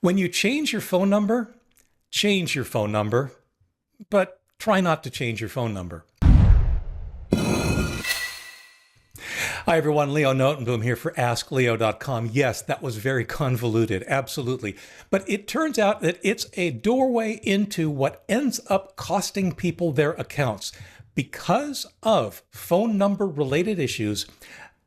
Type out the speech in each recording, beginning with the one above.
When you change your phone number, but try not to change your phone number. Hi everyone, Leo Notenboom here for askleo.com. Yes, that was very convoluted, absolutely. But it turns out that it's a doorway into what ends up costing people their accounts. Because of phone number related issues,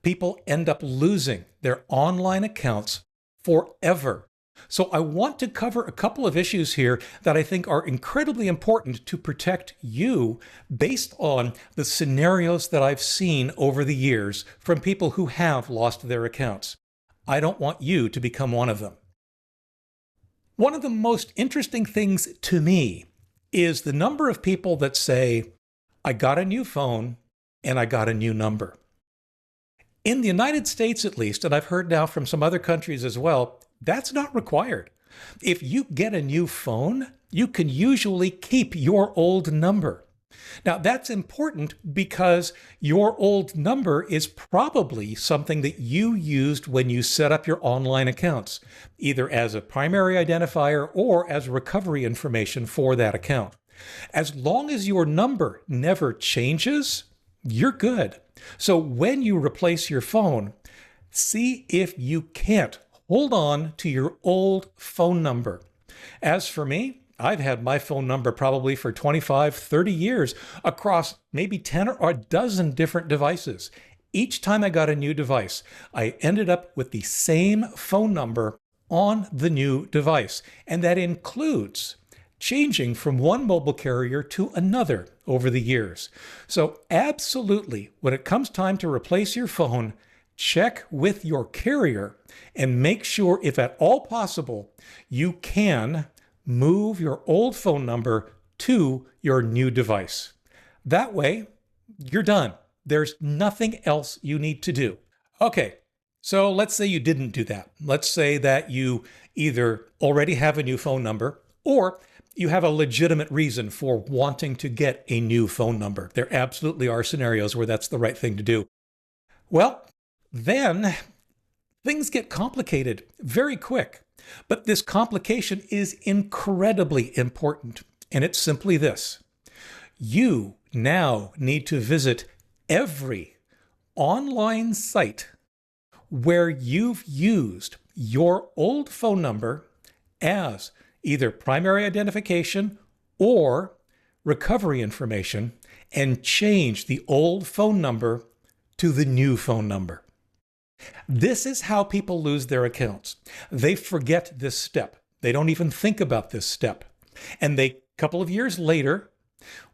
people end up losing their online accounts forever. So I want to cover a couple of issues here that I think are incredibly important to protect you based on the scenarios that I've seen over the years from people who have lost their accounts. I don't want you to become one of them. One of the most interesting things to me is the number of people that say, I got a new phone and I got a new number. In the United States, at least, and I've heard now from some other countries as well, that's not required. If you get a new phone, you can usually keep your old number. Now, that's important because your old number is probably something that you used when you set up your online accounts, either as a primary identifier or as recovery information for that account. As long as your number never changes, you're good. So when you replace your phone, see if you can't hold on to your old phone number. As for me, I've had my phone number probably for 25, 30 years across maybe 10 or a dozen different devices. Each time I got a new device, I ended up with the same phone number on the new device. And that includes changing from one mobile carrier to another over the years. So absolutely, when it comes time to replace your phone, check with your carrier and make sure, if at all possible, you can move your old phone number to your new device. That way, you're done. There's nothing else you need to do. Okay, so let's say you didn't do that. Let's say that you either already have a new phone number or you have a legitimate reason for wanting to get a new phone number. There absolutely are scenarios where that's the right thing to do. Well, then things get complicated very quick. But this complication is incredibly important, and it's simply this. You now need to visit every online site where you've used your old phone number as either primary identification or recovery information and change the old phone number to the new phone number. This is how people lose their accounts. They forget this step. They don't even think about this step. And a couple of years later,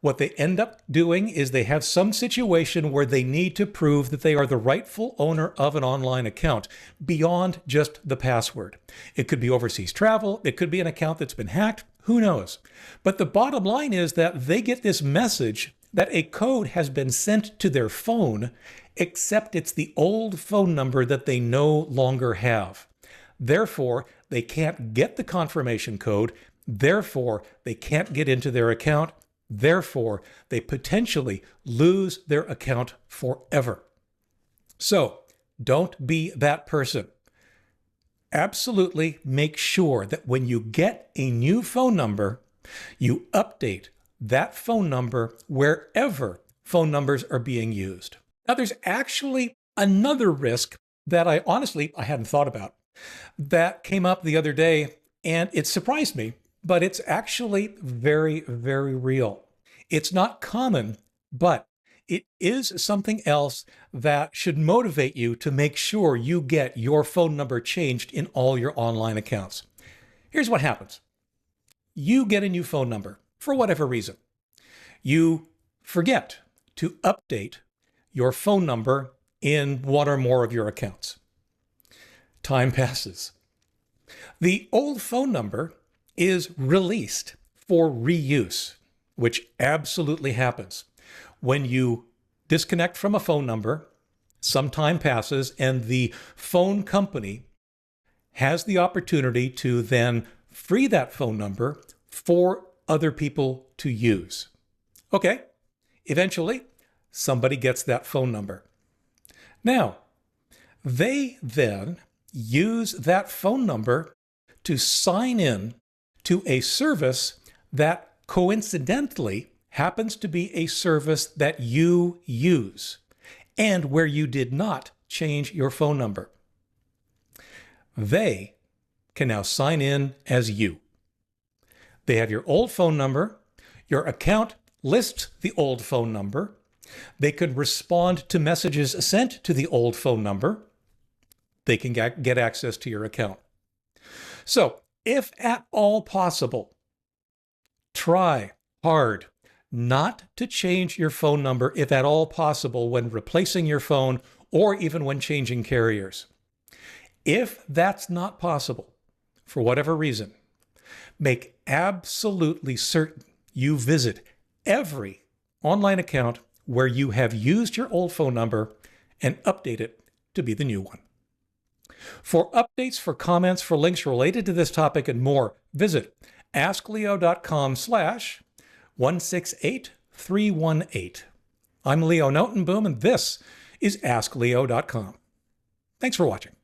what they end up doing is they have some situation where they need to prove that they are the rightful owner of an online account beyond just the password. It could be overseas travel. It could be an account that's been hacked. Who knows? But the bottom line is that they get this message that a code has been sent to their phone, except it's the old phone number that they no longer have. Therefore, they can't get the confirmation code. Therefore, they can't get into their account. Therefore, they potentially lose their account forever. So, don't be that person. Absolutely make sure that when you get a new phone number, you update that phone number wherever phone numbers are being used. Now, there's actually another risk that I hadn't thought about that came up the other day, and it surprised me, but it's actually very, very real. It's not common, but it is something else that should motivate you to make sure you get your phone number changed in all your online accounts. Here's what happens. You get a new phone number for whatever reason. You forget to update your phone number in one or more of your accounts. Time passes. The old phone number is released for reuse, which absolutely happens. When you disconnect from a phone number, some time passes and the phone company has the opportunity to then free that phone number for other people to use. Okay, eventually somebody gets that phone number. Now, they then use that phone number to sign in to a service that coincidentally happens to be a service that you use and where you did not change your phone number. They can now sign in as you. They have your old phone number. Your account lists the old phone number. They can respond to messages sent to the old phone number. They can get access to your account. So, if at all possible, try hard not to change your phone number if at all possible when replacing your phone or even when changing carriers. If that's not possible, for whatever reason, make absolutely certain you visit every online account where you have used your old phone number and update it to be the new one. For updates, for comments, for links related to this topic and more, visit askleo.com/168318. I'm Leo Notenboom, and this is askleo.com. Thanks for watching.